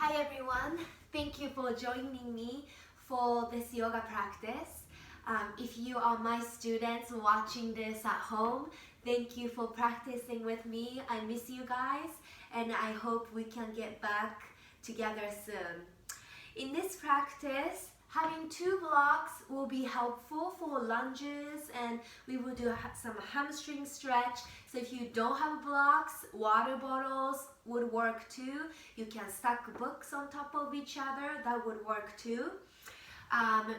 Hi everyone, thank you for joining me for this yoga practice. If you are my students watching this at home, thank you for practicing with me. I miss you guys and I hope we can get back together soon. In this practice, having two blocks will be helpful for lunges, and we will do some hamstring stretch. So if you don't have blocks, water bottles would work too. You can stack books on top of each other, that would work too.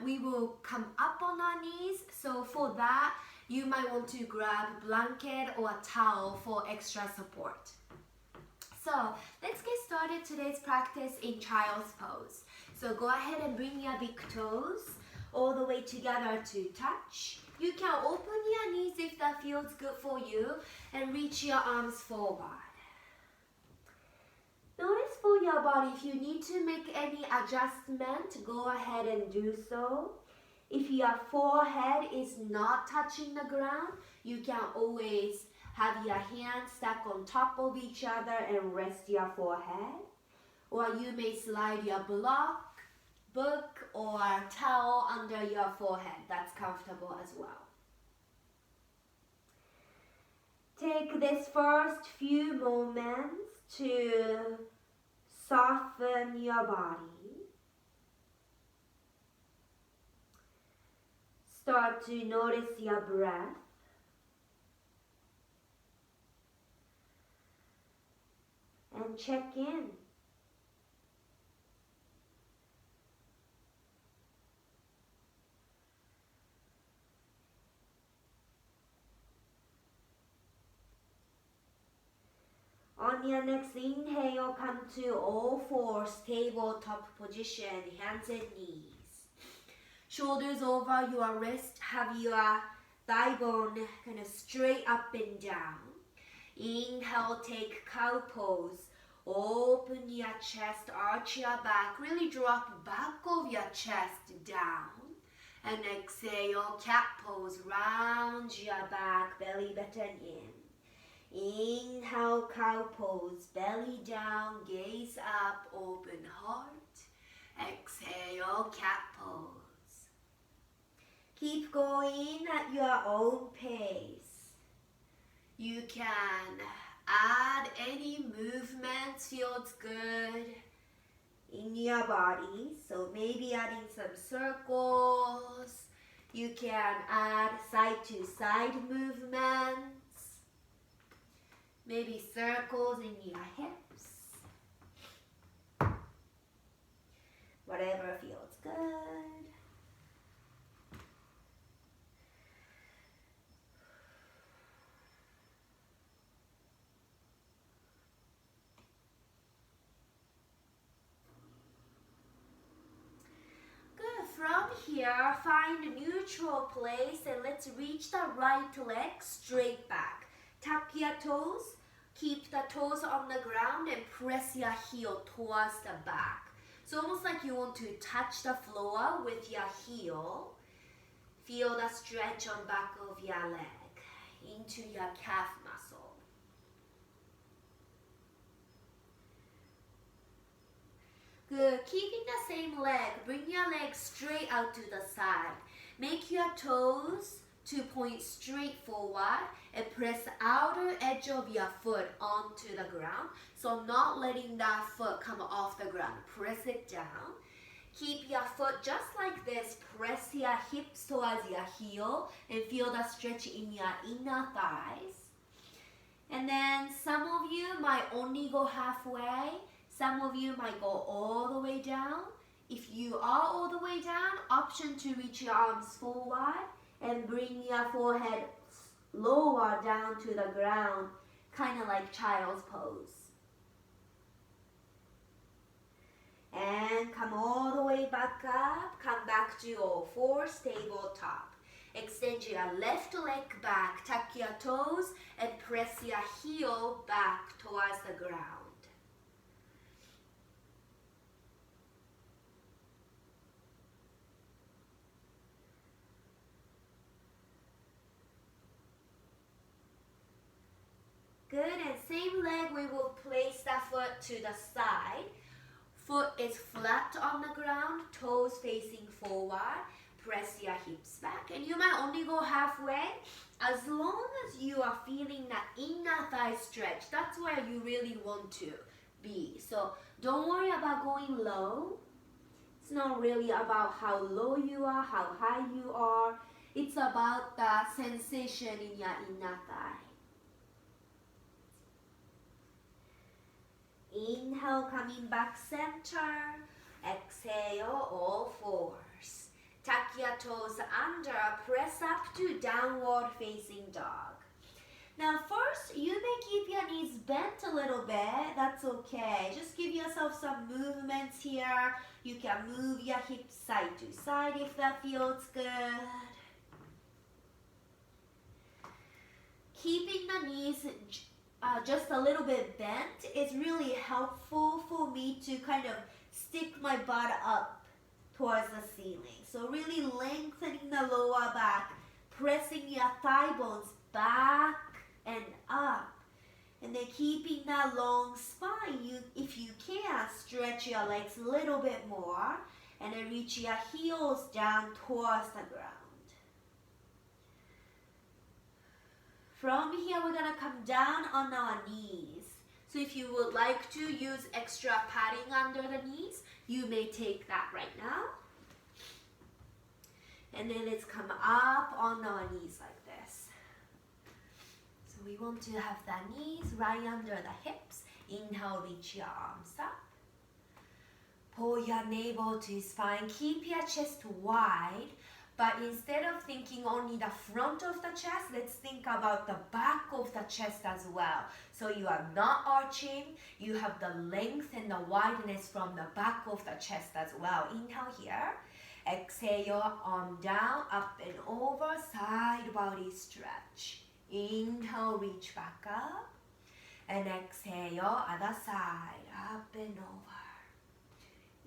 We will come up on our knees, so for that you might want to grab a blanket or a towel for extra support. So let's get started today's practice in child's pose. So go ahead and bring your big toes all the way together to touch. You can open your knees if that feels good for you and reach your arms forward. Notice for your body if you need to make any adjustment, go ahead and do so. If your forehead is not touching the ground, you can always have your hands stacked on top of each other and rest your forehead. Or you may slide your block, book, or towel under your forehead. That's comfortable as well. Take this first few moments to soften your body. Start to notice your breath. And check in. On your next inhale, come to all fours, tabletop position, hands and knees. Shoulders over your wrist, have your thigh bone kind of straight up and down. Inhale, take cow pose. Open your chest, arch your back, really drop back of your chest down. And exhale, cat pose, round your back, belly button in. Inhale, cow pose, belly down, gaze up, open heart. Exhale, cat pose. Keep going at your own pace. You can add any movements, feels good in your body. So maybe adding some circles. You can add side to side movements. Maybe circles in your hips. Whatever feels good. Good. From here, find a neutral place and let's reach the right leg straight back. Tuck your toes. Keep the toes on the ground and press your heel towards the back. So almost like you want to touch the floor with your heel. Feel the stretch on back of your leg into your calf muscle. Good. Keeping the same leg, bring your leg straight out to the side. Make your toes to point straight forward and press the outer edge of your foot onto the ground. So not letting that foot come off the ground. Press it down. Keep your foot just like this. Press your hips towards your heel and feel the stretch in your inner thighs. And then some of you might only go halfway. Some of you might go all the way down. If you are all the way down, option to reach your arms forward and bring your forehead lower down to the ground, kind of like child's pose. And come all the way back up, come back to all fours, tabletop. Extend your left leg back, tuck your toes, and press your heel back towards the ground. Good, and same leg we will place that foot to the side. Foot is flat on the ground, toes facing forward. Press your hips back, and you might only go halfway. As long as you are feeling that inner thigh stretch, that's where you really want to be. So don't worry about going low. It's not really about how low you are, how high you are. It's about the sensation in your inner thigh. Inhale, coming back center. Exhale, all fours. Tuck your toes under, press up to downward facing dog. Now first, you may keep your knees bent a little bit, that's okay. Just give yourself some movements here. You can move your hips side to side if that feels good. Keeping the knees just a little bit bent is really helpful for me to kind of stick my butt up towards the ceiling. So really lengthening the lower back, pressing your thigh bones back and up. And then keeping that long spine, if you can, stretch your legs a little bit more and then reach your heels down towards the ground. From here, we're gonna come down on our knees. So if you would like to use extra padding under the knees, you may take that right now. And then let's come up on our knees like this. So we want to have the knees right under the hips. Inhale, reach your arms up. Pull your navel to spine. Keep your chest wide. But instead of thinking only the front of the chest, let's think about the back of the chest as well. So you are not arching, you have the length and the wideness from the back of the chest as well. Inhale here. Exhale, arm down, up and over, side body stretch. Inhale, reach back up. And exhale, other side, up and over.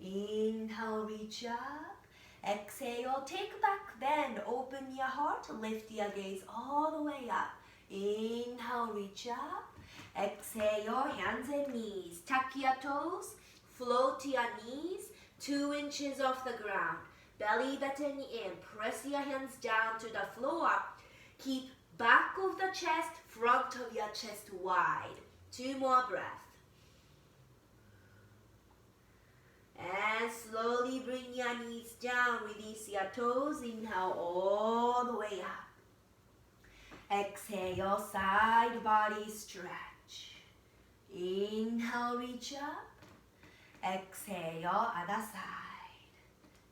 Inhale, reach up. Exhale, take back bend, open your heart, lift your gaze all the way up. Inhale, reach up. Exhale, hands and knees. Tuck your toes, float your knees 2 inches off the ground. Belly button in, press your hands down to the floor. Keep back of the chest, front of your chest wide. 2 more breaths. And slowly bring your knees down, release your toes, inhale all the way up. Exhale, side body stretch. Inhale, reach up. Exhale, other side.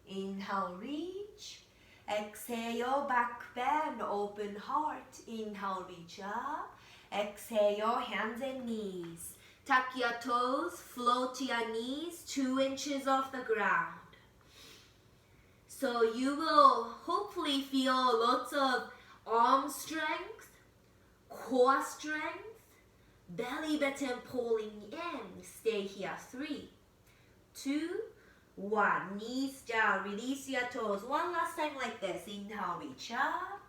Inhale, reach. Exhale, back bend, open heart. Inhale, reach up. Exhale, hands and knees. Tuck your toes, float your knees 2 inches off the ground. So you will hopefully feel lots of arm strength, core strength, belly button pulling in. Stay here. 3, 2, 1. Knees down, release your toes. One last time like this. Inhale, reach up.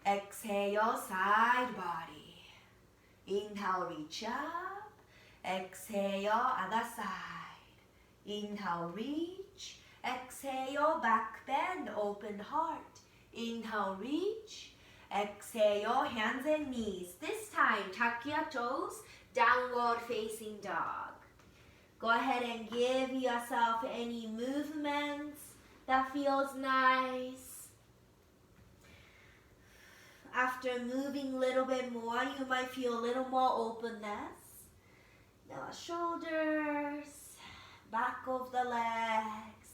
Exhale, side body. Inhale, reach up. Exhale, other side. Inhale, reach. Exhale, back bend, open heart. Inhale, reach. Exhale, hands and knees. This time, tuck your toes, downward facing dog. Go ahead and give yourself any movements that feels nice. After moving a little bit more, you might feel a little more openness. Now shoulders, back of the legs.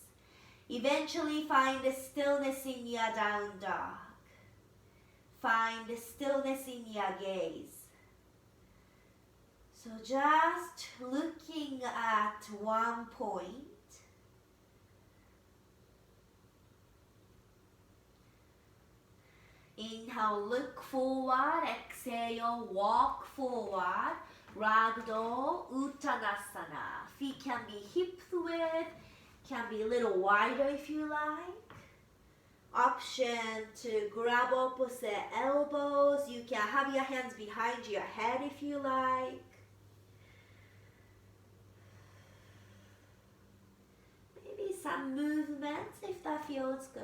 Eventually find the stillness in your down dog. Find the stillness in your gaze. So just looking at one point. Inhale, look forward. Exhale, walk forward. Ragdoll, Uttanasana. Feet can be hip width, can be a little wider if you like. Option to grab opposite elbows. You can have your hands behind your head if you like. feels good.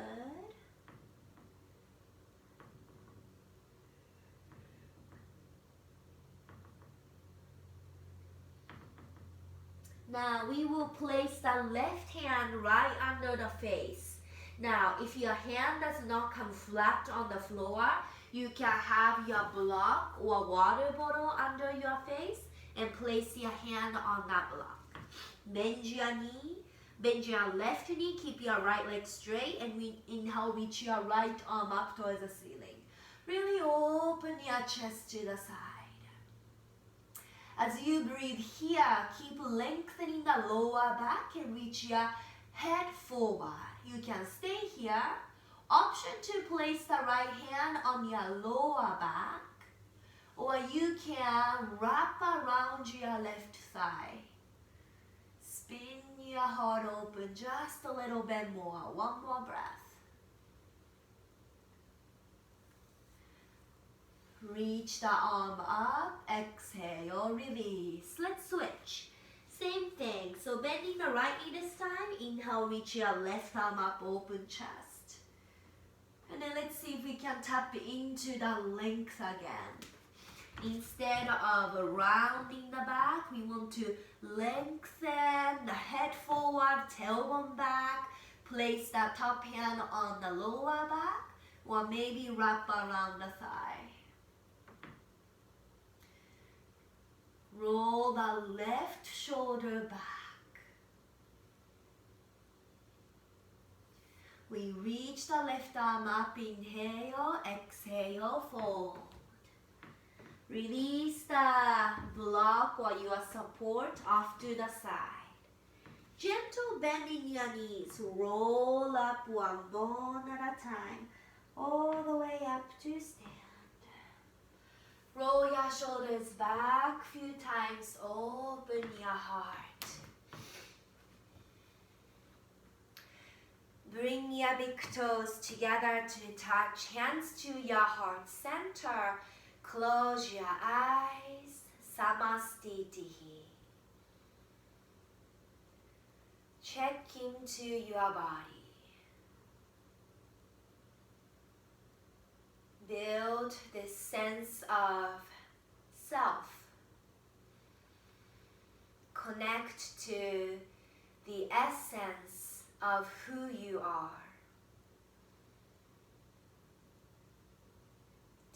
Now we will place the left hand right under the face. Now if your hand does not come flat on the floor, you can have your block or water bottle under your face and place your hand on that block. Bend your knee, bend your left knee, keep your right leg straight, and we inhale, reach your right arm up towards the ceiling. Really open your chest to the side. As you breathe here, keep lengthening the lower back and reach your head forward. You can stay here. Option to place the right hand on your lower back, or you can wrap around your left thigh. Spin your heart open just a little bit more. One more breath. Reach the arm up, exhale, release. Let's switch. Same thing. So bending the right knee this time. Inhale, reach your left arm up, open chest. And then let's see if we can tap into the length again. Instead of rounding the back, we want to lengthen the head forward, tailbone back. Place the top hand on the lower back, or maybe wrap around the thigh. Roll the left shoulder back. We reach the left arm up, inhale, exhale, fold. Release the block or your support off to the side. Gentle bend in your knees, roll up one bone at a time, all the way up to stand. Roll your shoulders back a few times, open your heart. Bring your big toes together to touch, hands to your heart center. Close your eyes, samastitihi. Check into your body. Build this sense of self. Connect to the essence of who you are.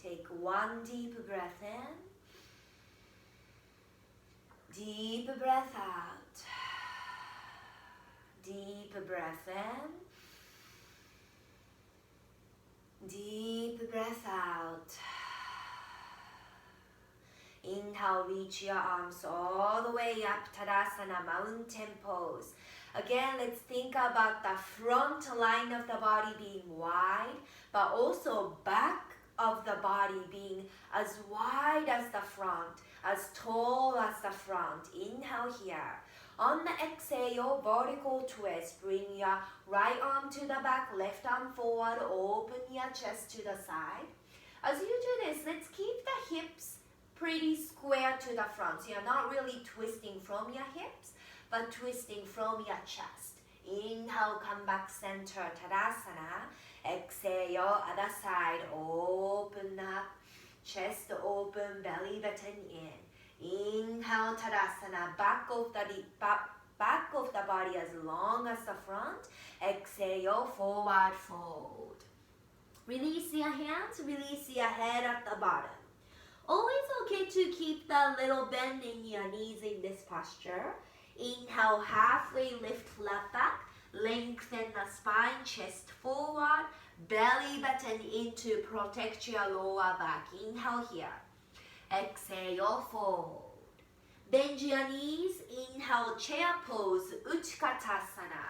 Take one deep breath in. Deep breath out. Deep breath in. Deep breath out. Inhale, reach your arms all the way up, Tadasana, mountain pose. Again, let's think about the front line of the body being wide, but also back of the body being as wide as the front, as tall as the front. Inhale here. On the exhale, vertical twist. Bring your right arm to the back, left arm forward, open your chest to the side. As you do this, let's keep the hips pretty square to the front. So you're not really twisting from your hips, but twisting from your chest. Inhale, come back center, Tadasana. Exhale, other side, open up, chest open, belly button in. Inhale, Tadasana, back of the body as long as the front. Exhale, forward fold. Release your hands, release your head at the bottom. Always okay to keep the little bend in your knees in this posture. Inhale, halfway lift flat back. Lengthen the spine, chest forward, belly button in to protect your lower back. Inhale here. Exhale, fold. Bend your knees. Inhale, chair pose, Utkatasana.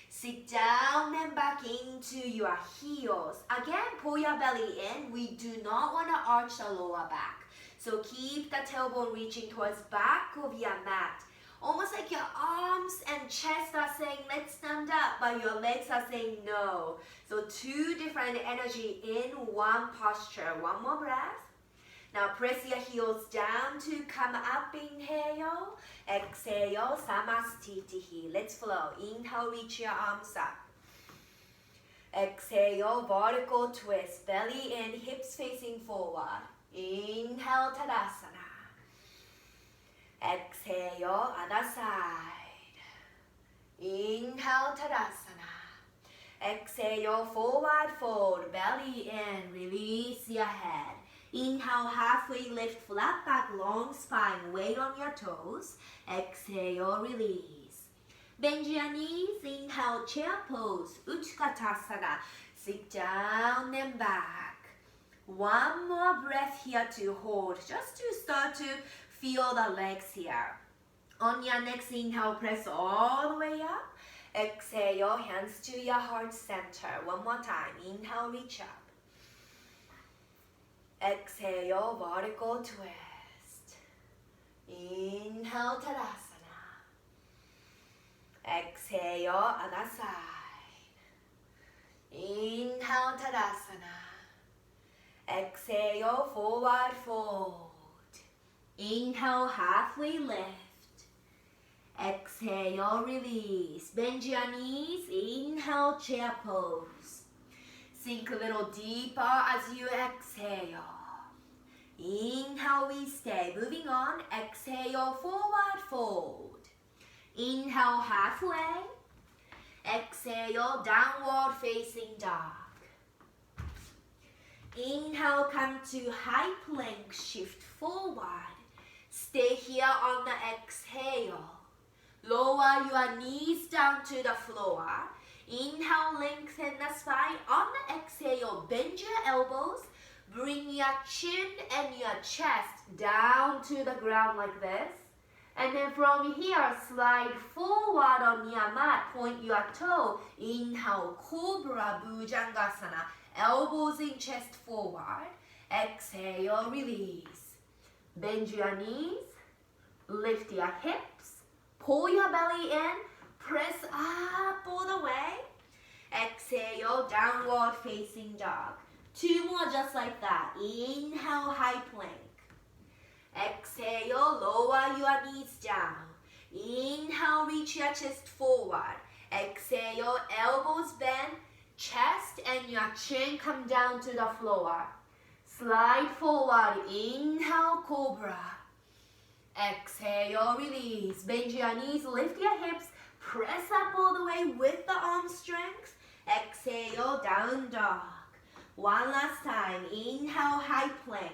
Sit down and back into your heels. Again, pull your belly in. We do not want to arch the lower back. So keep the tailbone reaching towards back of your mat. Almost like your arms and chest are saying, let's stand up, but your legs are saying no. So two different energy in one posture. One more breath. Now press your heels down to come up, inhale. Exhale, samastitihi. Let's flow. Inhale, reach your arms up. Exhale, vertical twist. Belly in, hips facing forward. Inhale, Tadasana. Exhale, other side. Inhale, Tadasana. Exhale, forward fold. Belly in, release your head. Inhale, halfway lift, flat back, long spine. Weight on your toes. Exhale, release. Bend your knees, inhale, chair pose, Utkatasana. Sit down and back. One more breath here to hold, just to start to feel the legs here. On your next inhale, press all the way up. Exhale, hands to your heart center. One more time, inhale, reach up. Exhale, vertical twist. Inhale, Tadasana. Exhale, other side. Inhale, Tadasana. Exhale, forward fold. Inhale, halfway lift. Exhale, release. Bend your knees. Inhale, chair pose. Sink a little deeper as you exhale. Inhale, we stay. Moving on. Exhale, forward fold. Inhale, halfway. Exhale, downward facing dog. Inhale, come to high plank, shift forward. Stay here on the exhale. Lower your knees down to the floor. Inhale, lengthen the spine. On the exhale, bend your elbows. Bring your chin and your chest down to the ground like this. And then from here, slide forward on your mat. Point your toe. Inhale, Cobra Bhujangasana. Elbows in chest forward. Exhale, release. Bend your knees. Lift your hips. Pull your belly in. Press up all the way. Exhale, downward facing dog. Two more just like that. Inhale, high plank. Exhale, lower your knees down. Inhale, reach your chest forward. Exhale, elbows bend, chest and your chin come down to the floor. Slide forward, inhale, Cobra. Exhale, release. Bend your knees, lift your hips, press up all the way with the arm strength. Exhale, down dog. One last time, inhale, high plank.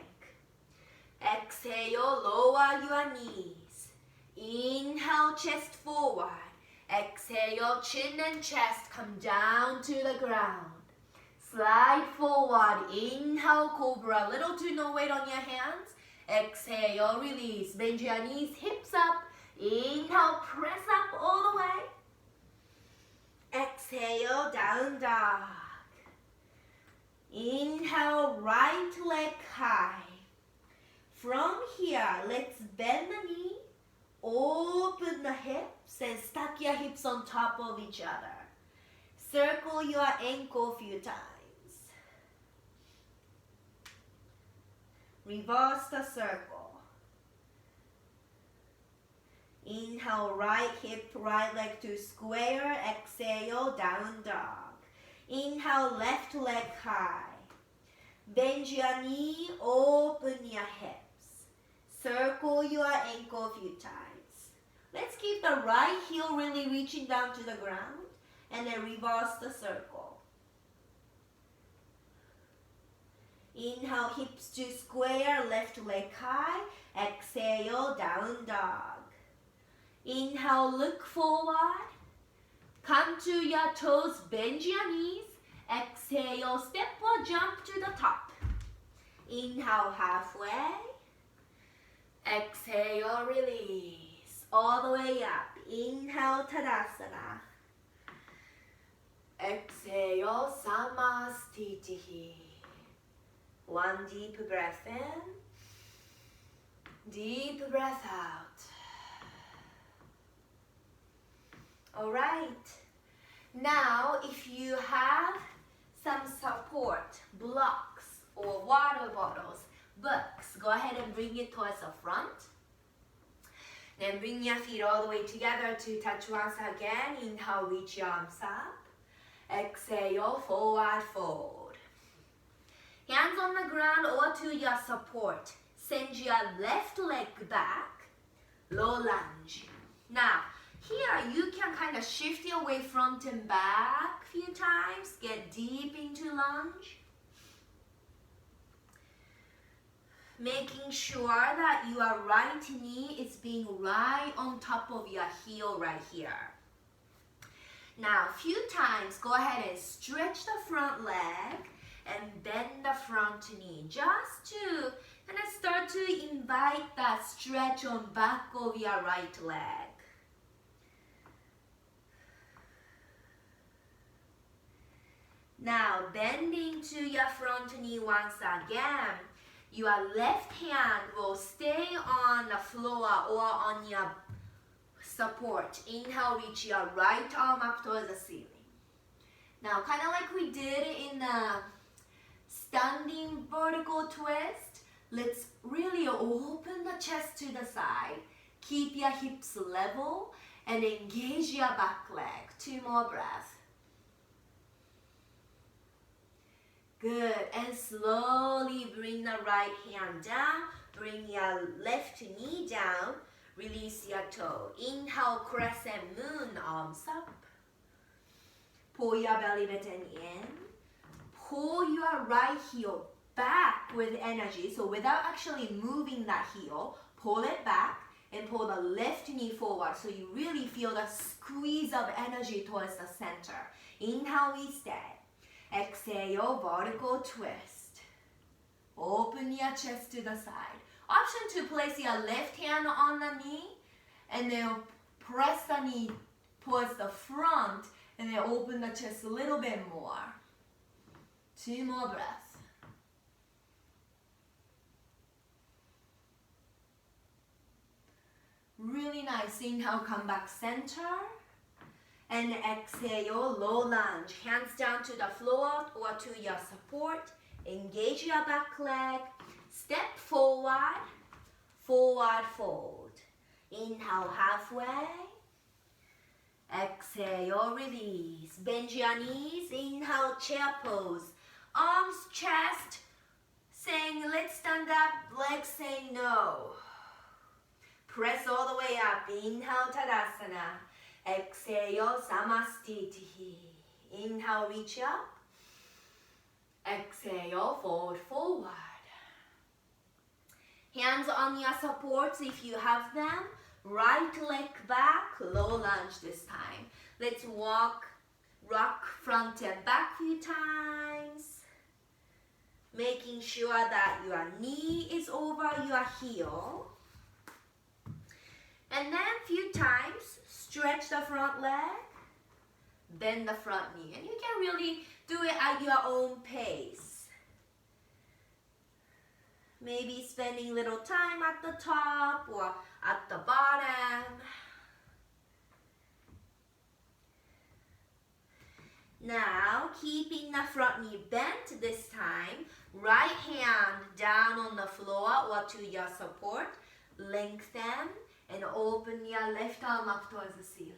Exhale, lower your knees. Inhale, chest forward. Exhale, chin and chest come down to the ground. Slide forward. Inhale, Cobra. Little to no weight on your hands. Exhale, release. Bend your knees, hips up. Inhale, press up all the way. Exhale, down dog. Inhale, right leg high. From here, let's bend the knee, open the hips, and stack your hips on top of each other. Circle your ankle a few times. Reverse the circle. Inhale, right hip, right leg to square. Exhale, down dog. Inhale, left leg high. Bend your knee, open your hips. Circle your ankle a few times. Let's keep the right heel really reaching down to the ground and then reverse the circle. Inhale, hips to square, left leg high. Exhale, down dog. Inhale, look forward. Come to your toes, bend your knees. Exhale, step or jump to the top. Inhale, halfway. Exhale, release. All the way up. Inhale, Tadasana. Exhale, Samastitihi. One deep breath in. Deep breath out. Alright. Now, if you have some support, blocks, or water bottles, books, go ahead and bring it towards the front. Then bring your feet all the way together to touch once again. Inhale, reach your arms up. Exhale, forward fold. Hands on the ground or to your support. Send your left leg back. Low lunge. Now, here you can kind of shift your weight front and back a few times. Get deep into lunge. Making sure that your right knee is being right on top of your heel right here. Now, a few times, go ahead and stretch the front leg and bend the front knee just to kind of start to invite that stretch on back of your right leg. Now, bending to your front knee once again. Your left hand will stay on the floor or on your support. Inhale, reach your right arm up towards the ceiling. Now, kind of like we did in the standing vertical twist, let's really open the chest to the side. Keep your hips level and engage your back leg. 2 more breaths. Good, and slowly bring the right hand down, bring your left knee down, release your toe. Inhale, crescent moon, arms up. Pull your belly button in. Pull your right heel back with energy, so without actually moving that heel, pull it back and pull the left knee forward so you really feel the squeeze of energy towards the center. Inhale, we stay. Exhale, vertical twist. Open your chest to the side. Option to place your left hand on the knee and then press the knee towards the front and then open the chest a little bit more. 2 more breaths. Really nice. Inhale, come back center. And exhale, low lunge. Hands down to the floor or to your support. Engage your back leg. Step forward, forward fold. Inhale, halfway. Exhale, release. Bend your knees. Inhale, chair pose. Arms, chest, saying let's stand up. Legs saying no. Press all the way up. Inhale, Tadasana. Exhale, Samastiti. Inhale, reach up. Exhale, forward, forward. Hands on your supports if you have them. Right leg back, low lunge this time. Let's rock front and back a few times. Making sure that your knee is over your heel. And then a few times, stretch the front leg, bend the front knee. And you can really do it at your own pace. Maybe spending a little time at the top or at the bottom. Now, keeping the front knee bent this time, right hand down on the floor or to your support, lengthen and open your left arm up towards the ceiling.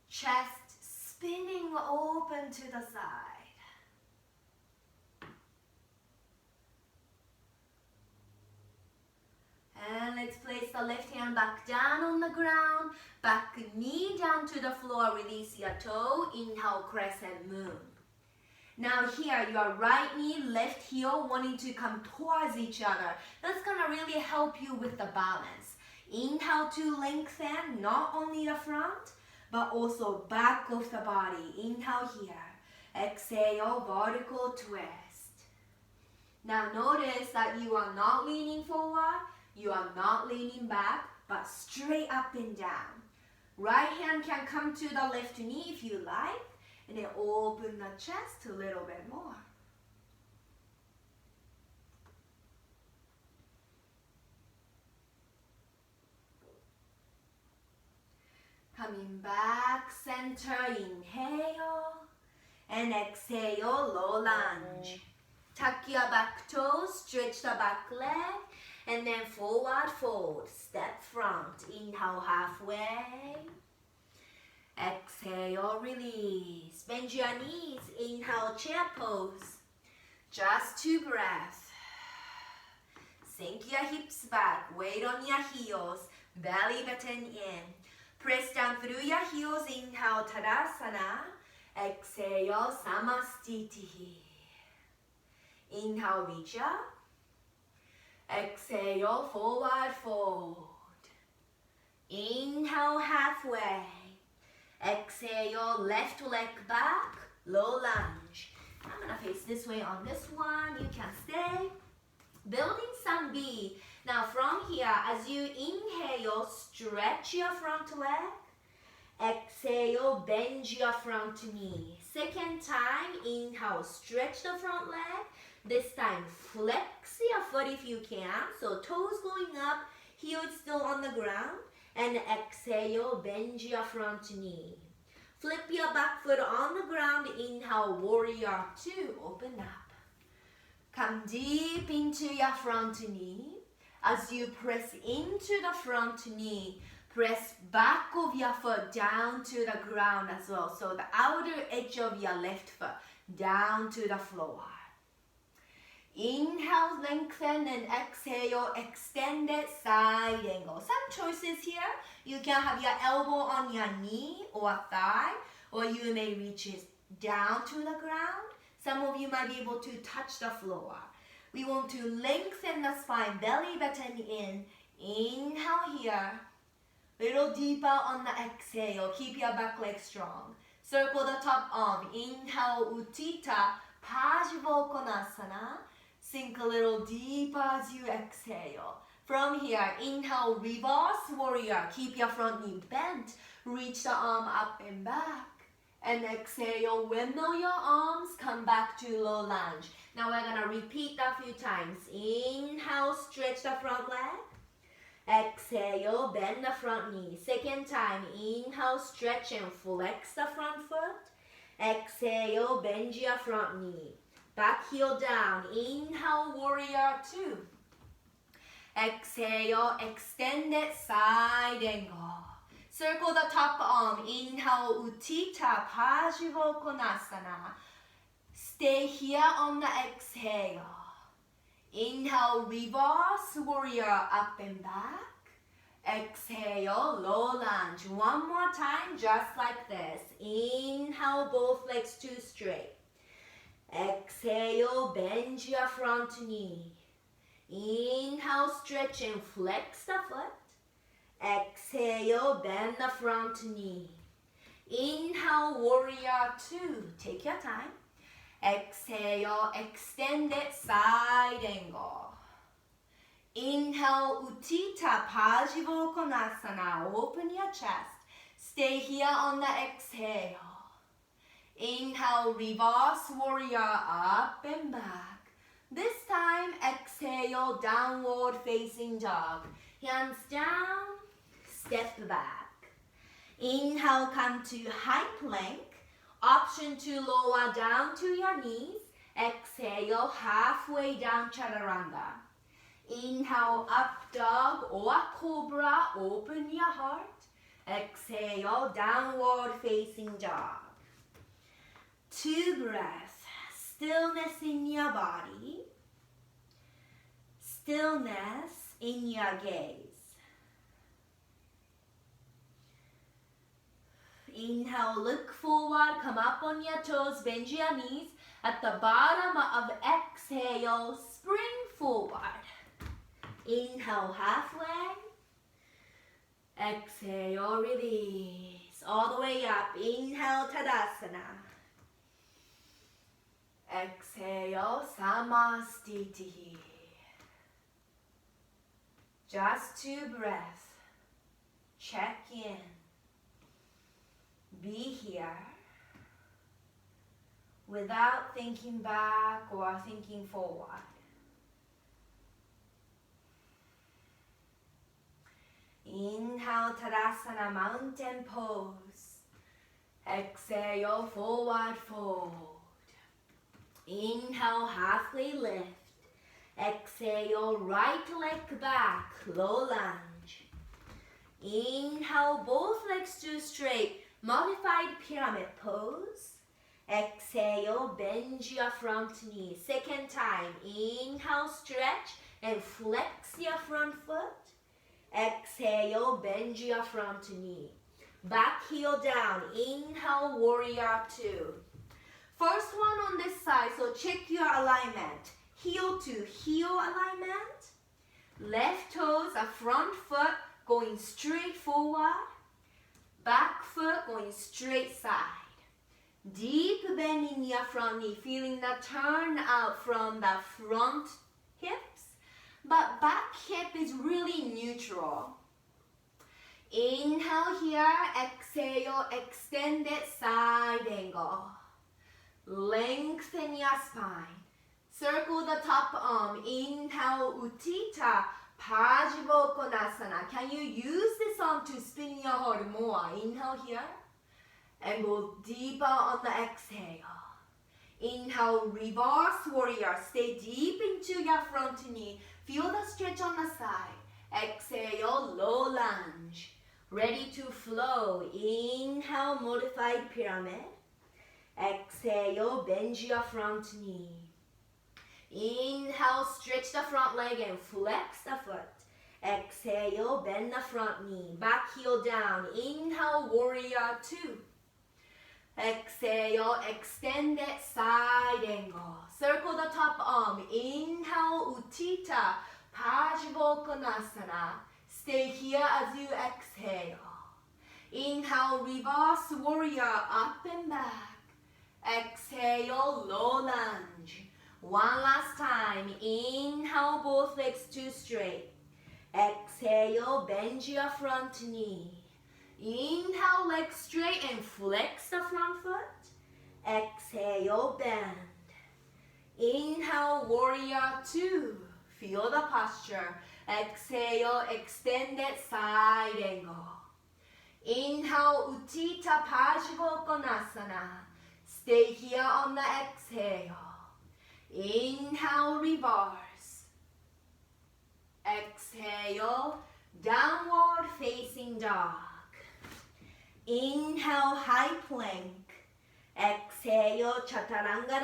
Chest spinning open to the side. And let's place the left hand back down on the ground, back knee down to the floor, release your toe, inhale, crescent moon. Now here, your right knee, left heel wanting to come towards each other. That's gonna really help you with the balance. Inhale to lengthen, not only the front, but also back of the body. Inhale here. Exhale, vertical twist. Now notice that you are not leaning forward, you are not leaning back, but straight up and down. Right hand can come to the left knee if you like, and then open the chest a little bit more. Coming back, center, inhale, and exhale, low lunge. Tuck your back toes, stretch the back leg, And then forward fold, step front, inhale halfway. Exhale, release. Bend your knees, inhale chair pose. Just 2 breaths. Sink your hips back, weight on your heels, belly button in. Press down through your heels, inhale Tadasana. Exhale, Samastiti. Inhale, reach up. Exhale, forward fold. Inhale, halfway. Exhale, left leg back, low lunge. I'm gonna face this way on this one. You can stay. Building some B. Now from here, as you inhale, stretch your front leg. Exhale, bend your front knee. Second time, inhale, stretch the front leg. This time, flex your foot if you can. So toes going up, heel is still on the ground. And exhale, bend your front knee. Flip your back foot on the ground. Inhale, warrior 2, open up. Come deep into your front knee. As you press into the front knee, press back of your foot down to the ground as well. So the outer edge of your left foot down to the floor. Inhale, lengthen, and exhale, extended side angle. Some choices here. You can have your elbow on your knee or thigh, or you may reach it down to the ground. Some of you might be able to touch the floor. We want to lengthen the spine, belly button in. Inhale here. Little deeper on the exhale. Keep your back leg strong. Circle the top arm. Inhale, Utthita Parsvakonasana. Sink a little deeper as you exhale. From here, inhale, reverse warrior. Keep your front knee bent. Reach the arm up and back. And exhale, windmill your arms. Come back to low lunge. Now we're going to repeat that a few times. Inhale, stretch the front leg. Exhale, bend the front knee. Second time, inhale, stretch and flex the front foot. Exhale, bend your front knee. Back heel down. Inhale, warrior 2. Exhale, extended side angle. Circle the top arm. Inhale, Utthita Parsvakonasana. Stay here on the exhale. Inhale, reverse warrior up and back. Exhale, low lunge. One more time, just like this. Inhale, both legs too straight. Exhale, bend your front knee. Inhale, stretch and flex the foot. Exhale, bend the front knee. Inhale, warrior 2. Take your time. Exhale, extended side angle. Inhale, Utthita Parsvakonasana. Open your chest. Stay here on the exhale. Inhale, reverse warrior up and back. This time, exhale, downward facing dog. Hands down, step back. Inhale, come to high plank. Option to lower down to your knees. Exhale, halfway down chaturanga. Inhale, up dog or cobra. Open your heart. Exhale, downward facing dog. 2 breaths. Stillness in your body. Stillness in your gaze. Inhale, look forward, come up on your toes, bend your knees. At the bottom of exhale, spring forward. Inhale, halfway. Exhale, release. All the way up. Inhale, Tadasana. Exhale, Samastiti. Just 2 breaths. Check in. Be here without thinking back or thinking forward. Inhale, Tadasana, mountain pose. Exhale, forward fold. Inhale, halfway lift. Exhale. Exhale, right leg back, low lunge. Inhale, both legs to straight, modified pyramid pose. Exhale, bend your front knee. Second time, inhale, stretch and flex your front foot. Exhale, bend your front knee. Back heel down, inhale, warrior two. First one on this side, so check your alignment. Heel to heel alignment. Left toes, a front foot going straight forward. Back foot going straight side. Deep bend in your front knee, feeling the turn out from the front hips. But back hip is really neutral. Inhale here, exhale, extended side angle. Lengthen your spine. Circle the top arm. Inhale, Utthita Parsvottanasana. Can you use this arm to spin your heart more? Inhale here. And go deeper on the exhale. Inhale, reverse warrior. Stay deep into your front knee. Feel the stretch on the side. Exhale, low lunge. Ready to flow. Inhale, modified pyramid. Exhale, bend your front knee. Inhale, stretch the front leg and flex the foot. Exhale, bend the front knee. Back heel down. Inhale, warrior two. Exhale, extended side angle. Circle the top arm. Inhale, Utthita Parsvottanasana. Stay here as you exhale. Inhale, reverse warrior, up and back. Exhale, low lunge. One last time. Inhale, both legs to straight. Exhale, bend your front knee. Inhale, leg straight and flex the front foot. Exhale, bend. Inhale, warrior two. Feel the posture. Exhale, extended side angle. Inhale, Utthita Parsvottanasana. Stay here on the exhale. Inhale, reverse. Exhale, downward facing dog. Inhale, high plank. Exhale, Chaturanga.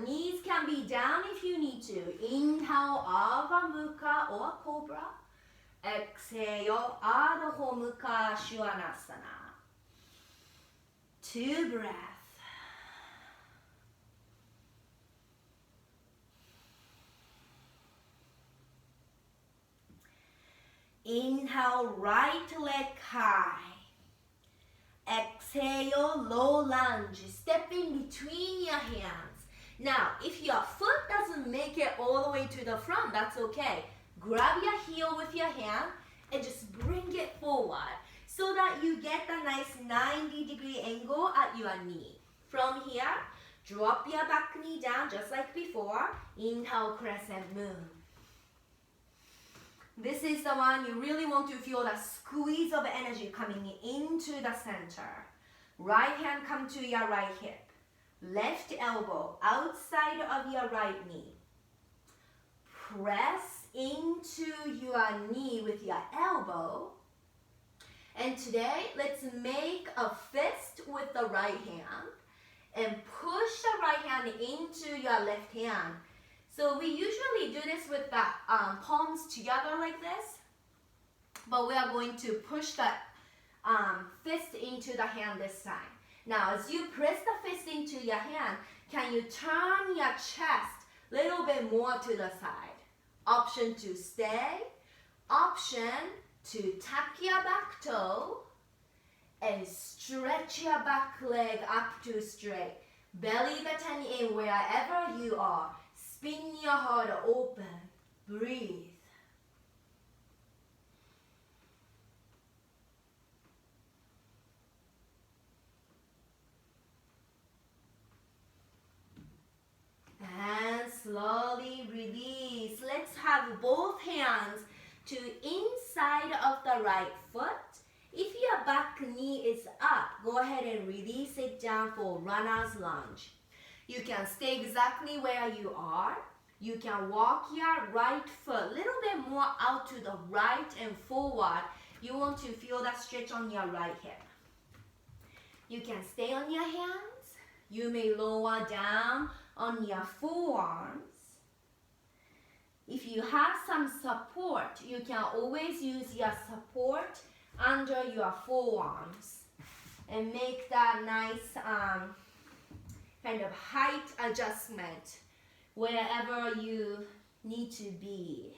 Knees can be down if you need to. Inhale, Ardha Mukha or Cobra. Exhale, Ardha Mukha Svanasana. 2 breaths. Inhale, right leg high. Exhale, low lunge. Step in between your hands. Now, if your foot doesn't make it all the way to the front, that's okay. Grab your heel with your hand and just bring it forward so that you get a nice 90-degree angle at your knee. From here, drop your back knee down just like before. Inhale, crescent moon. This is the one you really want to feel the squeeze of energy coming into the center. Right hand come to your right hip. Left elbow outside of your right knee. Press into your knee with your elbow. And today, let's make a fist with the right hand and push the right hand into your left hand. So we usually do this with the palms together like this, but we are going to push the fist into the hand this time. Now, as you press the fist into your hand, can you turn your chest a little bit more to the side? Option to stay, option to tuck your back toe and stretch your back leg up to straight. Belly button in wherever you are. Spin your heart open. Breathe. And slowly release. Let's have both hands to inside of the right foot. If your back knee is up, go ahead and release it down for runner's lunge. You can stay exactly where you are. You can walk your right foot a little bit more out to the right and forward. You want to feel that stretch on your right hip. You can stay on your hands. You may lower down on your forearms. If you have some support, you can always use your support under your forearms and make that nice kind of height adjustment wherever you need to be.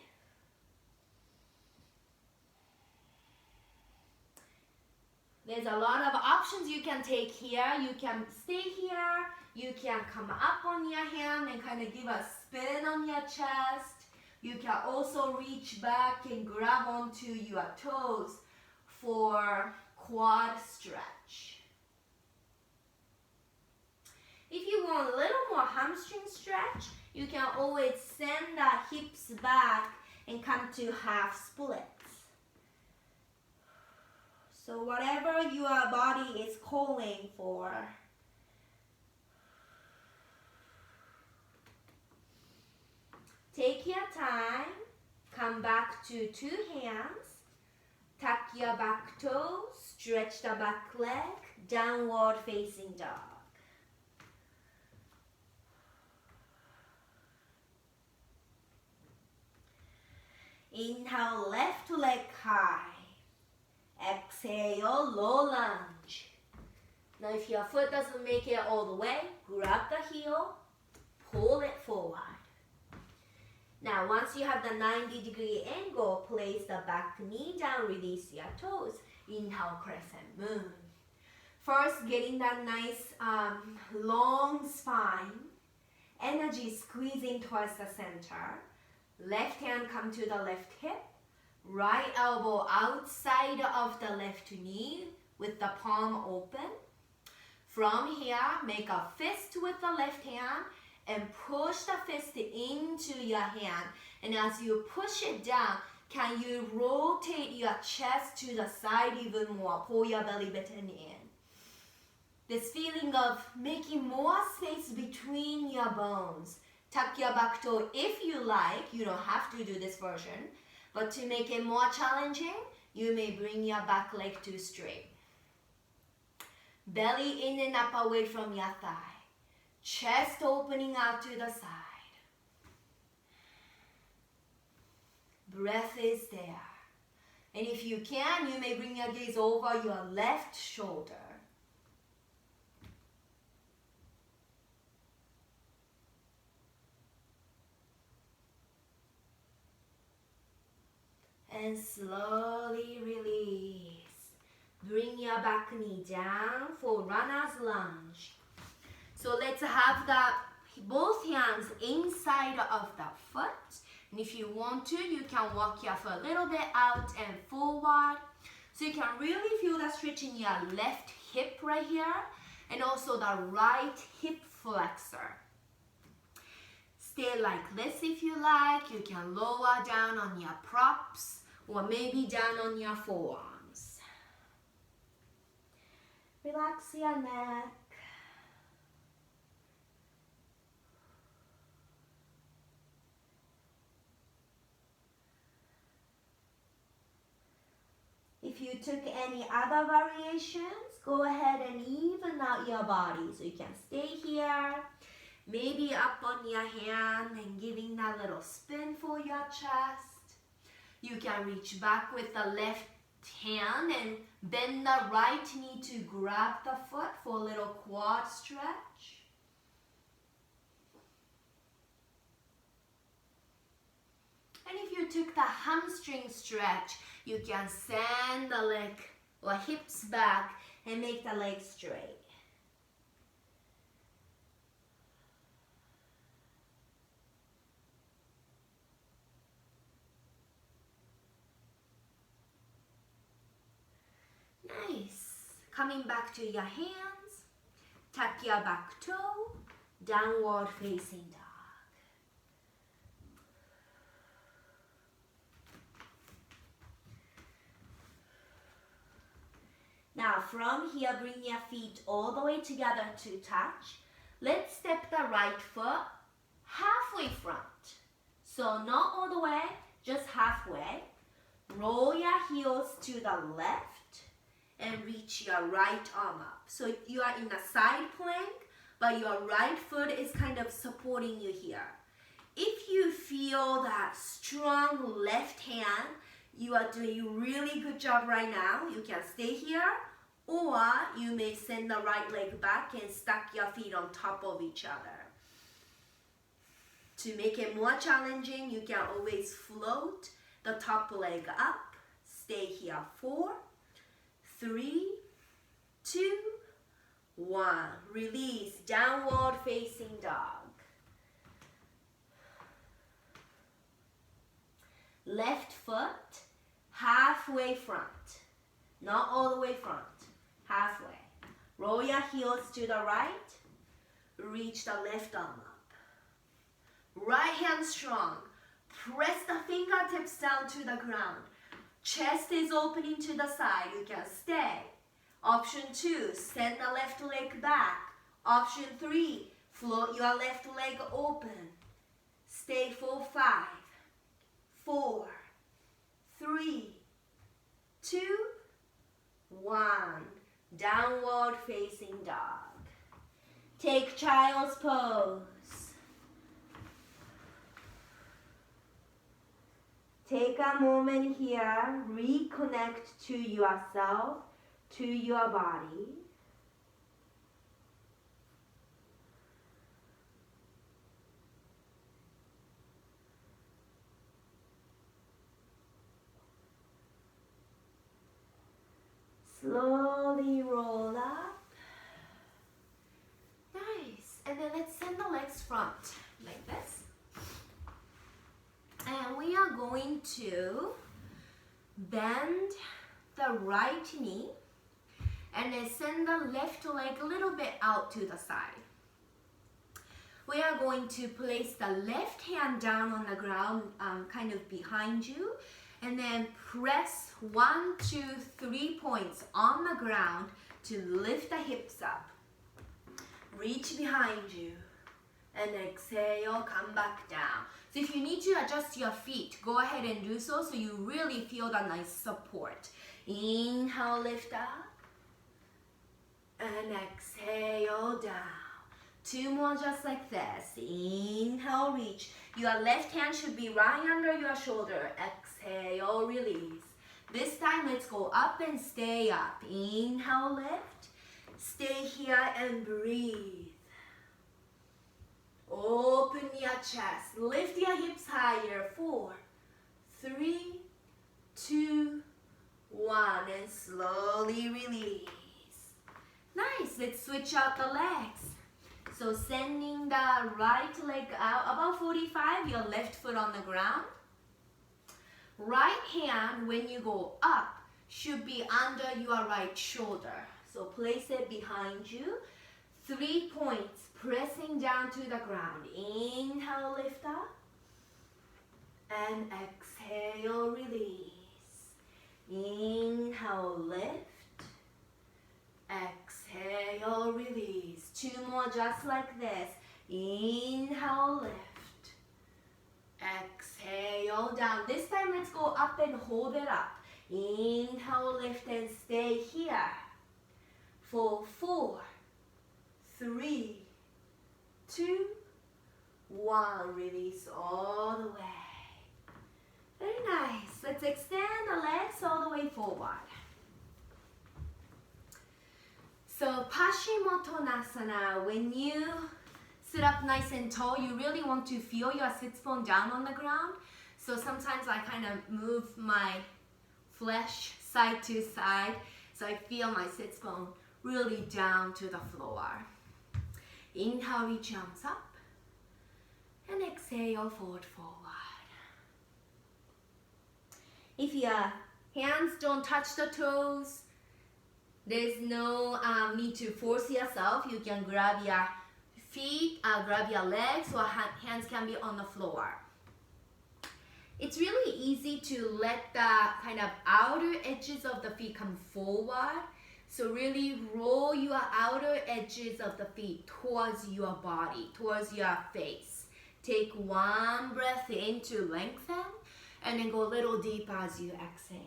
There's a lot of options you can take here. You can stay here. You can come up on your hand and kind of give a spin on your chest. You can also reach back and grab onto your toes for quad stretch. If you want a little more hamstring stretch, you can always send the hips back and come to half splits. So whatever your body is calling for. Take your time, come back to two hands, tuck your back toes, stretch the back leg, downward facing dog. Inhale, left leg high. Exhale, low lunge. Now if your foot doesn't make it all the way, grab the heel, pull it forward. Now once you have the 90-degree angle, place the back knee down, release your toes. Inhale, crescent moon. First, getting that nice long spine. Energy squeezing towards the center. Left hand come to the left hip. Right elbow outside of the left knee with the palm open. From here, make a fist with the left hand and push the fist into your hand. And as you push it down, can you rotate your chest to the side even more? Pull your belly button in. This feeling of making more space between your bones. Tuck your back toe if you like. You don't have to do this version. But to make it more challenging, you may bring your back leg to straight. Belly in and up away from your thigh. Chest opening out to the side. Breath is there. And if you can, you may bring your gaze over your left shoulder. And slowly release. Bring your back knee down for runner's lunge. So let's have both hands inside of the foot. And if you want to, you can walk your foot a little bit out and forward. So you can really feel the stretch in your left hip right here. And also the right hip flexor. Stay like this if you like. You can lower down on your props or maybe down on your forearms. Relax your neck. If you took any other variations, go ahead and even out your body. So you can stay here, maybe up on your hand and giving that little spin for your chest. You can reach back with the left hand and bend the right knee to grab the foot for a little quad stretch. And if you took the hamstring stretch, you can send the leg or hips back and make the leg straight. Nice. Coming back to your hands, tuck your back toe, downward facing dog. Now from here, bring your feet all the way together to touch. Let's step the right foot halfway front. So not all the way, just halfway. Roll your heels to the left and reach your right arm up. So you are in a side plank, but your right foot is kind of supporting you here. If you feel that strong left hand, you are doing a really good job right now. You can stay here, or you may send the right leg back and stack your feet on top of each other. To make it more challenging, you can always float the top leg up. Stay here. 4, 3, 2, 1. Release, downward facing dog. Left foot, halfway front. Not all the way front, halfway. Roll your heels to the right. Reach the left arm up. Right hand strong. Press the fingertips down to the ground. Chest is opening to the side. You can stay. Option 2, send the left leg back. Option 3, float your left leg open. Stay for 5, 4, 3, 2, 1. Downward facing dog. Take child's pose. Take a moment here, reconnect to yourself, to your body. Slowly roll up. Nice. And then let's send the legs front like this. And we are going to bend the right knee and then send the left leg a little bit out to the side. We are going to place the left hand down on the ground, kind of behind you, and then press 1, 2, 3 points on the ground to lift the hips up. Reach behind you and exhale, come back down. So if you need to adjust your feet, go ahead and do so you really feel that nice support. Inhale, lift up. And exhale, down. 2 more just like this. Inhale, reach. Your left hand should be right under your shoulder. Exhale, release. This time, let's go up and stay up. Inhale, lift. Stay here and breathe. Open your chest. Lift your hips higher. 4, 3, 2, 1. And slowly release. Nice. Let's switch out the legs. So sending the right leg out about 45, your left foot on the ground. Right hand, when you go up, should be under your right shoulder. So place it behind you. 3 points, pressing down to the ground. Inhale, lift up. And exhale, release. Inhale, lift. Exhale, release. 2 more just like this. Inhale, lift. Exhale, down. This time, let's go up and hold it up. Inhale, lift and stay here. For 4, 3, 2, 1. Release all the way. Very nice. Let's extend the legs all the way forward. So Paschimottanasana, when you sit up nice and tall, you really want to feel your sits bone down on the ground. So sometimes I kind of move my flesh side to side, so I feel my sits bone really down to the floor. Inhale, reach arms up, and exhale, forward, forward. If your hands don't touch the toes, there's no need to force yourself. You can grab your feet, grab your legs, or hands can be on the floor. It's really easy to let the kind of outer edges of the feet come forward. So really roll your outer edges of the feet towards your body, towards your face. Take one breath in to lengthen, and then go a little deeper as you exhale.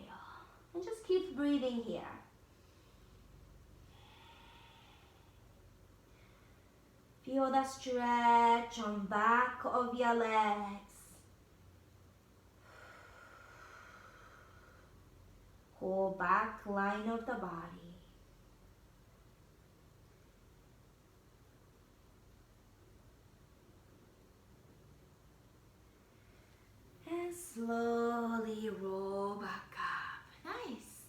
And just keep breathing here. Feel the stretch on back of your legs. Whole back line of the body. And slowly roll back up. Nice.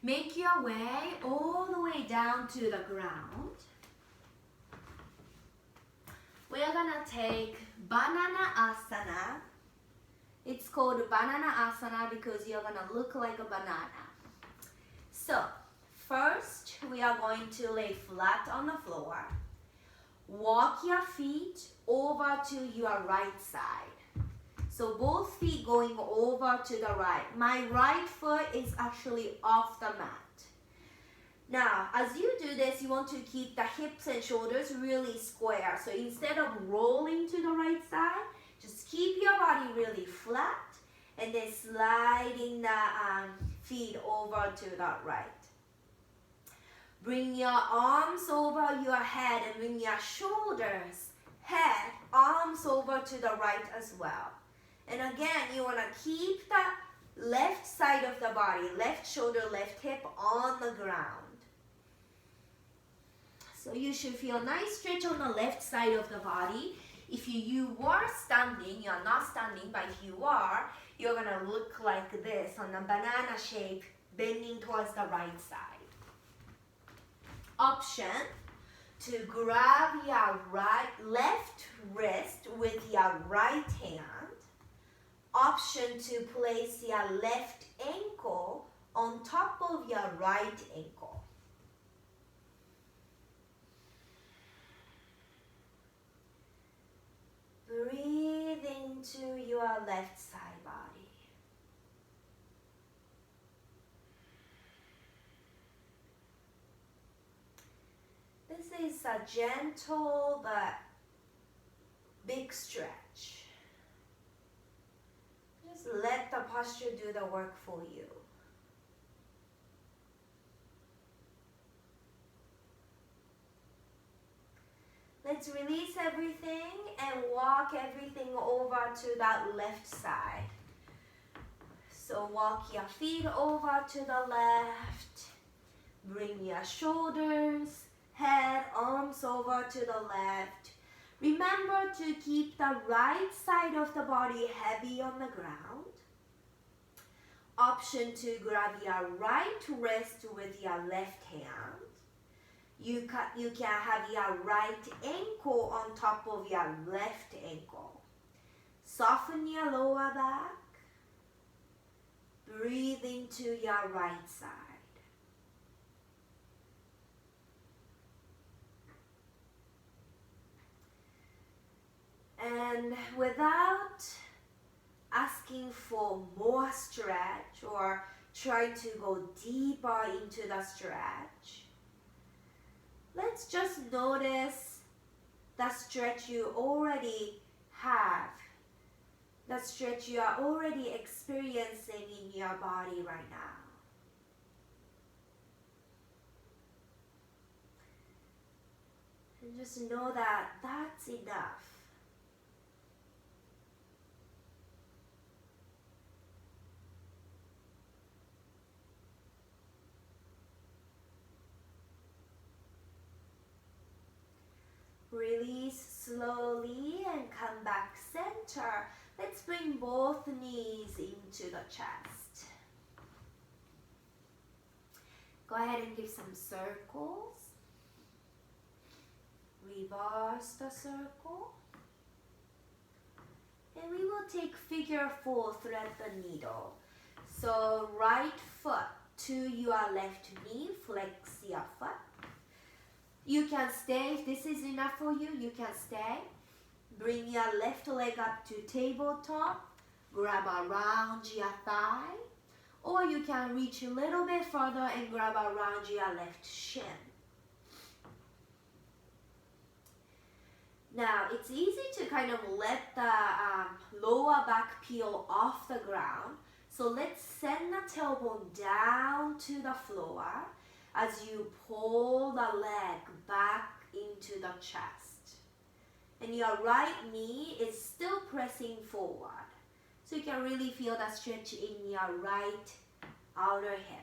Make your way all the way down to the ground. We're gonna take banana asana. It's called banana asana because you're gonna look like a banana. So, first we are going to lay flat on the floor. Walk your feet over to your right side. So both feet going over to the right. My right foot is actually off the mat. Now, as you do this, you want to keep the hips and shoulders really square. So instead of rolling to the right side, just keep your body really flat and then sliding the feet over to the right. Bring your arms over your head and bring your shoulders, head, arms over to the right as well. And again, you want to keep the left side of the body, left shoulder, left hip on the ground. So you should feel a nice stretch on the left side of the body. If you are standing, you're not standing, but if you are, you're going to look like this on a banana shape, bending towards the right side. Option to grab your left wrist with your right hand. Option to place your left ankle on top of your right ankle. Breathe into your left side body. This is a gentle but big stretch. Just let the posture do the work for you. Let's release everything and walk everything over to that left side. So walk your feet over to the left. Bring your shoulders, head, arms over to the left. Remember to keep the right side of the body heavy on the ground. Option to grab your right wrist with your left hand. You can have your right ankle on top of your left ankle. Soften your lower back. Breathe into your right side. And without asking for more stretch or try to go deeper into the stretch, let's just notice the stretch you already have, the stretch you are already experiencing in your body right now. And just know that that's enough. Release slowly and come back center. Let's bring both knees into the chest. Go ahead and give some circles. Reverse the circle. And we will take figure 4, thread the needle. So right foot to your left knee, flex your foot. You can stay, if this is enough for you, you can stay. Bring your left leg up to tabletop, grab around your thigh, or you can reach a little bit further and grab around your left shin. Now, it's easy to kind of let the lower back peel off the ground. So let's send the tailbone down to the floor as you pull the leg back into the chest. And your right knee is still pressing forward. So you can really feel the stretch in your right outer hip.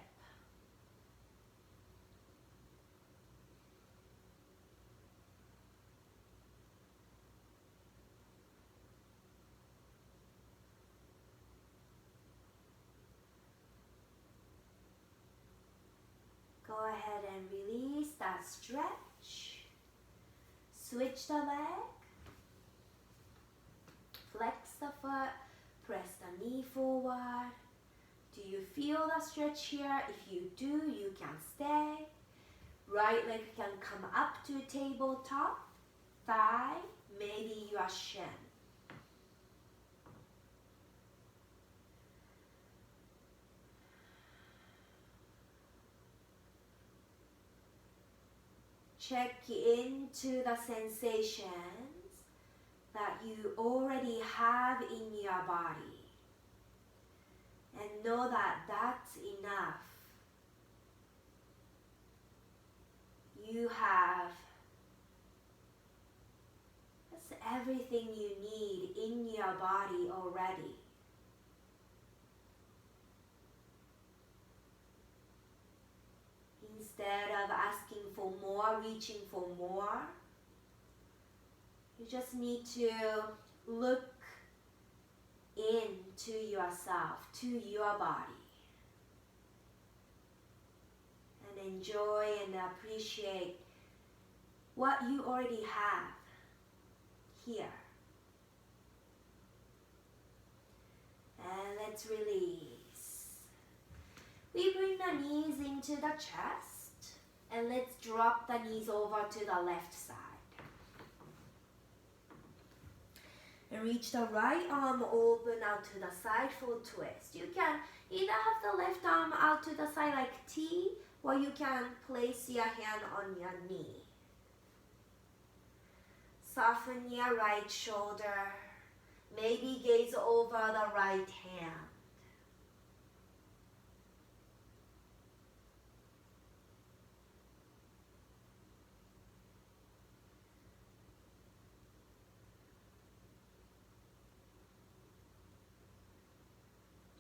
Go ahead and release that stretch. Switch the leg. Flex the foot. Press the knee forward. Do you feel the stretch here? If you do, you can stay. Right leg can come up to tabletop. Thigh, maybe your shin. Check into the sensations that you already have in your body. And know that that's enough. You have everything you need in your body already. Instead of asking for more, reaching for more, you just need to look into yourself, to your body, and enjoy and appreciate what you already have here. And let's release. We bring the knees into the chest, and let's drop the knees over to the left side. And reach the right arm open out to the side for twist. You can either have the left arm out to the side like T, or you can place your hand on your knee. Soften your right shoulder. Maybe gaze over the right hand.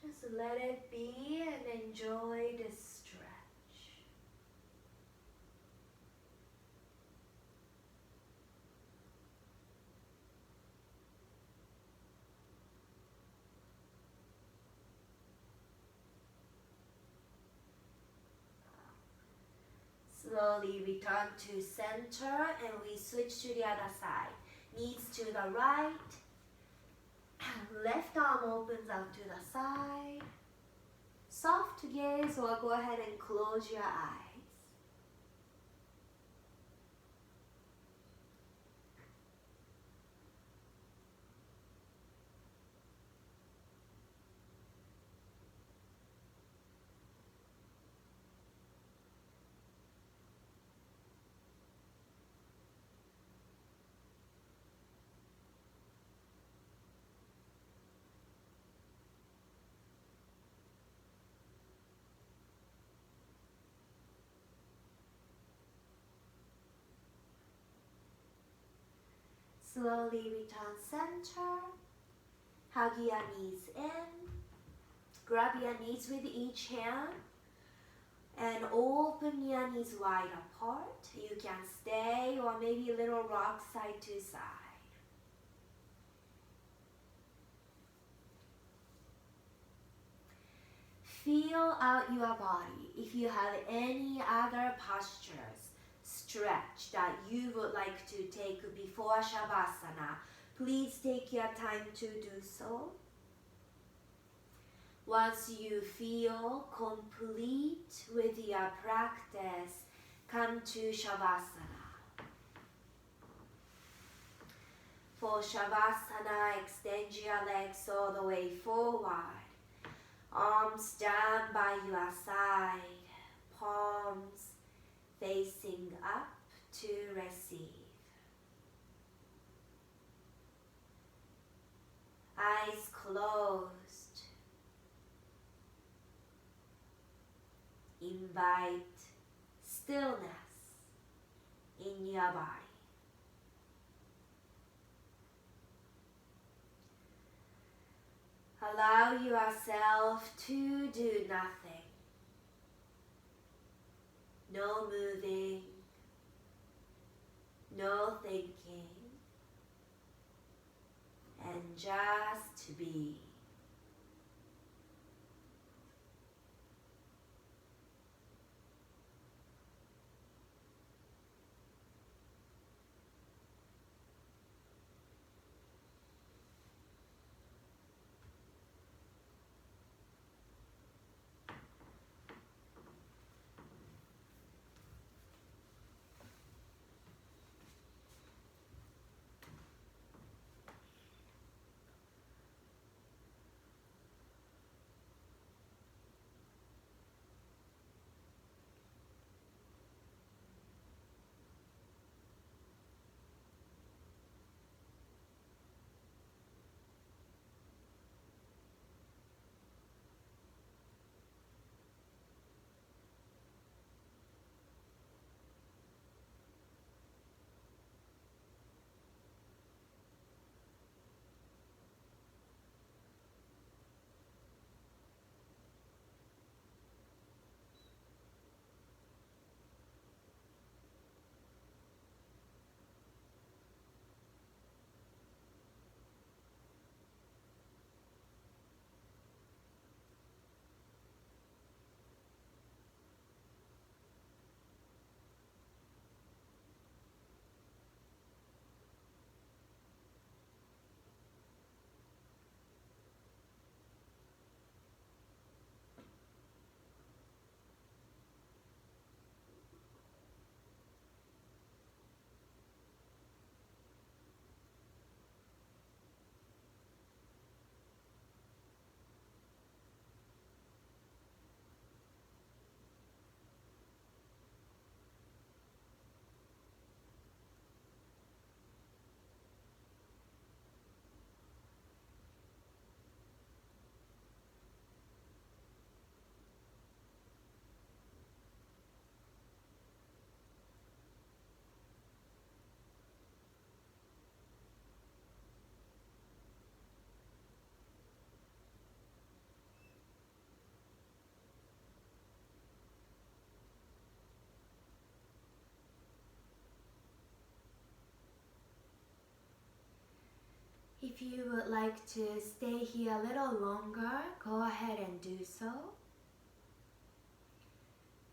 Just let it be and enjoy this stretch. Slowly return to center and we switch to the other side. Knees to the right. Left arm opens out to the side. Soft gaze, or go ahead and close your eyes. Slowly return center. Hug your knees in. Grab your knees with each hand. And open your knees wide apart. You can stay or maybe a little rock side to side. Feel out your body. If you have any other postures, stretch that you would like to take before Shavasana, please take your time to do so. Once you feel complete with your practice, come to Shavasana. For Shavasana, extend your legs all the way forward. Arms down by your side, palms facing up to receive. Eyes closed. Invite stillness in your body. Allow yourself to do nothing. No moving, no thinking, and just to be. If you would like to stay here a little longer, go ahead and do so.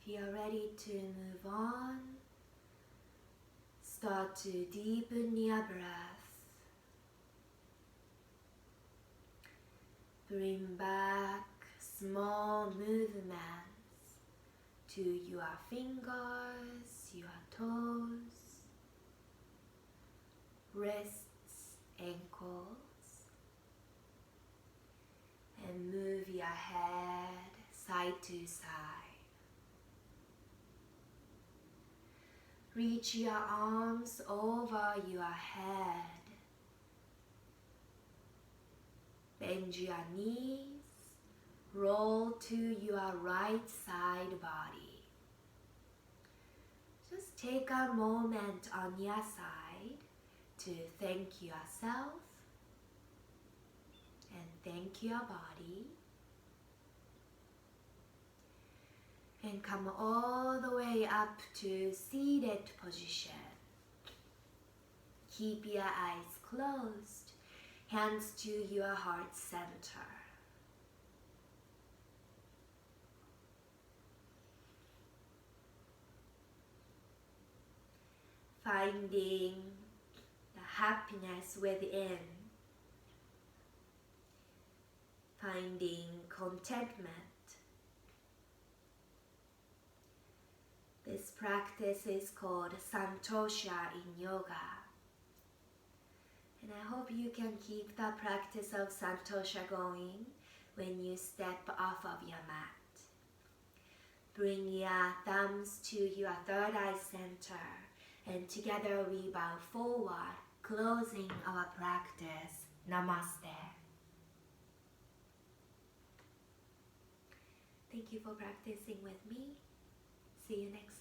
If you are ready to move on, start to deepen your breath. Bring back small movements to your fingers, your toes, wrists, ankles, and move your head side to side. Reach your arms over your head. Bend your knees, roll to your right side body. Just take a moment on your side to thank yourself and thank your body. And come all the way up to seated position. Keep your eyes closed, hands to your heart center. Finding the happiness within. Finding contentment. This practice is called Santosha in yoga. And I hope you can keep the practice of Santosha going when you step off of your mat. Bring your thumbs to your third eye center, and together we bow forward, closing our practice. Namaste. Thank you for practicing with me. See you next